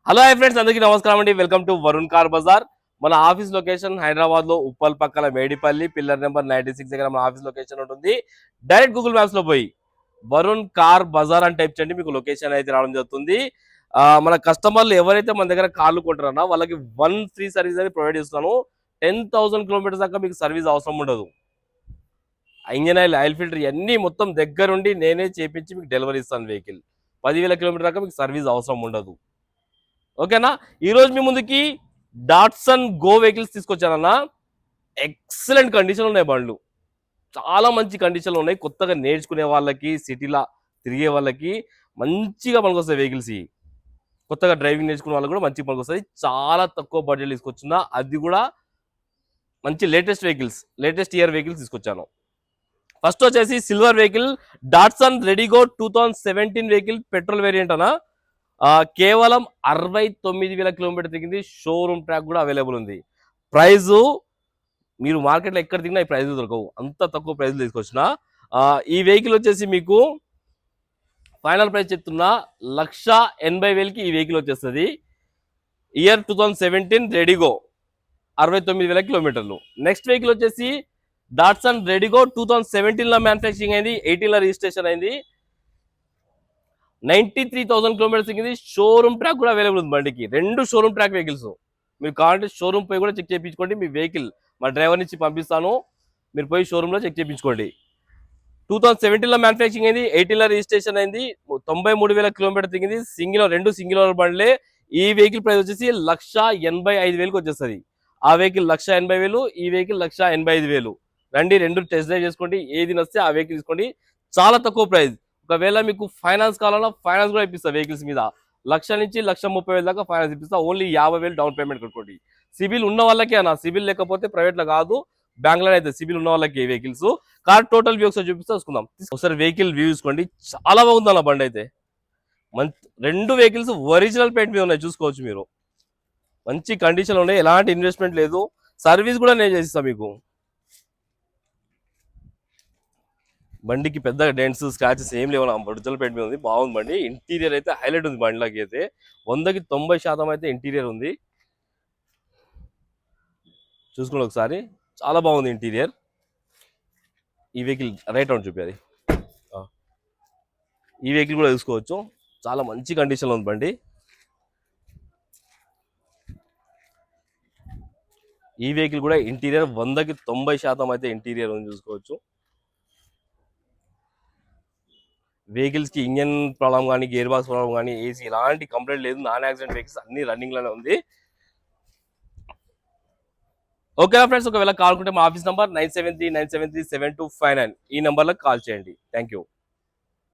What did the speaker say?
Hello hi friends, అందరికీ నమస్కారం అండి. Welcome to Varun car Bazaar. మన ఆఫీస్ లొకేషన్ హైదరాబాద్ లో ఉప్పల్ పక్కల మేడిపల్లి పిల్లర్ నెంబర్ 96 దగ్గర మన ఆఫీస్ లొకేషన్ ఉంటుంది. డైరెక్ట్ గూగుల్ మ్యాప్స్ లో పోయి వరుణ్ కార్ బజార్ అని టైప్ చేయండి, మీకు లొకేషన్ అయితే రావడం జరుగుతుంది. మన కస్టమర్లు ఎవరైతే మన దగ్గర కార్లు కొంటారన్నా వాళ్ళకి 1 ఫ్రీ సర్వీస్ అనేది ప్రొవైడ్ చేస్తున్నాను. 10,000 కిలోమీటర్స్ దాకా మీకు సర్వీస్ అవసరం ఉండదు. ఇంజన్ ఆయిల్, ఆయిల్ ఫిల్టర్ ఇవన్నీ మొత్తం దగ్గరుండి నేనే చేపించి మీకు డెలివరీ ఇస్తాను. వెహికల్ 10,000 కిలోమీటర్ దాకా మీకు సర్వీస్ అవసరం ఉండదు. ఓకేనా. ఈరోజు మీ ముందుకి డాట్సన్ గో వెహికల్స్ తీసుకొచ్చానన్నా. ఎక్సలెంట్ కండిషన్ ఉన్నాయి బండ్లు, చాలా మంచి కండిషన్లో ఉన్నాయి. కొత్తగా నేర్చుకునే వాళ్ళకి, సిటీలో తిరిగే వాళ్ళకి మంచిగా పనికొస్తాయి వెహికల్స్. కొత్తగా డ్రైవింగ్ నేర్చుకునే వాళ్ళకి కూడా మంచిగా పనికొస్తాయి. చాలా తక్కువ బడ్జెట్ తీసుకొచ్చిందా, అది కూడా మంచి latest vehicles, latest year vehicles తీసుకొచ్చాను. ఫస్ట్ వచ్చేసి silver vehicle Datsun redi go 2017 vehicle, petrol variant అనా. కేవలం 69,000 కిలోమీటర్ తిరిగింది. షోరూమ్ ట్రాక్ కూడా అవైలబుల్ ఉంది. ప్రైజు మీరు మార్కెట్లో ఎక్కడ దిగినా ఈ ప్రైజ్ దొరకవు, అంత తక్కువ ప్రైజ్ తీసుకొచ్చిన. ఈ వెహికల్ వచ్చేసి మీకు ఫైనల్ ప్రైస్ చెప్తున్నా 1,80,000కి ఈ వెహికల్ వచ్చేస్తుంది. ఇయర్ 2017 రెడీగో, 69,000 కిలోమీటర్లు. నెక్స్ట్ వెహికల్ వచ్చేసి డాట్సన్ రెడీగో 2017లో మ్యానుఫ్యాక్చరింగ్ అయింది, 18లో రిజిస్ట్రేషన్ అయింది. 93,000 కిలోమీటర్స్ దిగింది. షోరూమ్ ట్రాక్ కూడా అవైలబుల్ ఉంది బండికి. 2 షోరూమ్ ట్రాక్ వెహికల్స్. మీరు కావాలంటే షోరూమ్ పోయి కూడా చెక్ చేయించుకోండి. మీ వెహికల్ మా డ్రైవర్ నుంచి పంపిస్తాను, మీరు పోయి షోరూంలో చెక్ చేయించుకోండి. 2017లో మ్యానుఫ్యాక్చరింగ్ అయింది, 18లో రిజిస్ట్రేషన్ అయింది. 93,000 కిలోమీటర్ దిగింది. రెండు సింగిల్ ఓనర్ బండ్లే. ఈ వెహికల్ ప్రైస్ వచ్చేసి 1,85,000కి వచ్చేస్తుంది. ఆ వెహికల్ 1,80,000, ఈ వెహికల్ 1,85,000. రండి, రెండు టెస్ట్ డ్రైవ్ చేసుకోండి, ఏది నస్తే ఆ వెహికల్ తీసుకోండి. చాలా తక్కువ ప్రైస్. ఒకవేళ మీకు ఫైనాన్స్ కావాలన్నా ఫైనాన్స్ కూడా ఇప్పిస్తా. వెహికల్స్ మీద 1,00,000 నుంచి 1,30,000 దాకా ఫైనాన్స్ ఇప్పిస్తా. ఓన్లీ 50,000 డౌన్ పేమెంట్ కట్టుకోండి. సిబిల్ ఉన్న వాళ్ళకే అన్న, సిబిల్ లేకపోతే ప్రైవేట్ లో కాదు, బ్యాంక్ లో అయితే సిబిల్ ఉన్న వాళ్ళకి వెహికల్స్. కార్ టోటల్ వ్యూ ఒకసారి చూపిస్తా, చూసుకుందాం. ఒకసారి వెహికల్ వ్యూ చూసుకోండి, చాలా బాగుంది అన్న బండి అయితే. రెండు వెహికల్స్ ఒరిజినల్ పెయింట్ మీద ఉన్నాయి, చూసుకోవచ్చు మీరు. మంచి కండిషన్ ఉన్నాయి, ఎలాంటి ఇన్వెస్ట్మెంట్ లేదు. సర్వీస్ కూడా నేను చేసిస్తాను మీకు. బండికి పెద్దగా డెంట్స్, స్క్రాచెస్ ఏం లేవు, ఒరిజినల్ పెయింట్ మీద ఉంది. బాగుంది బండి. ఇంటీరియర్ అయితే హైలైట్ ఉంది బండిలోకి అయితే. 100కి 90% అయితే ఇంటీరియర్ ఉంది, చూసుకోండి ఒకసారి. చాలా బాగుంది ఇంటీరియర్. ఈ వెహికల్ రైట్ రౌండ్ చూపేది. ఈ వెహికల్ కూడా చూసుకోవచ్చు, చాలా మంచి కండిషన్లో ఉంది బండి. ఈ వెహికల్ కూడా ఇంటీరియర్ 100కి 90% అయితే ఇంటీరియర్ ఉంది, చూసుకోవచ్చు. వెహికల్స్ కి ఇంజన్ ప్రాబ్లం కానీ, గేర్ బాక్స్ ప్రాబ్లం కానీ, ఏసీ ఎలాంటి కంప్లైంట్ లేదు. నాన్ యాక్సిడెంట్ వెహికల్స్ అన్ని రన్నింగ్ లోనే ఉంది. ఓకేనా ఫ్రెండ్స్, ఒకవేళ కాల్ కుంటే మా ఆఫీస్ నంబర్ 9739737259, ఈ నెంబర్లో కాల్ చేయండి. Thank you.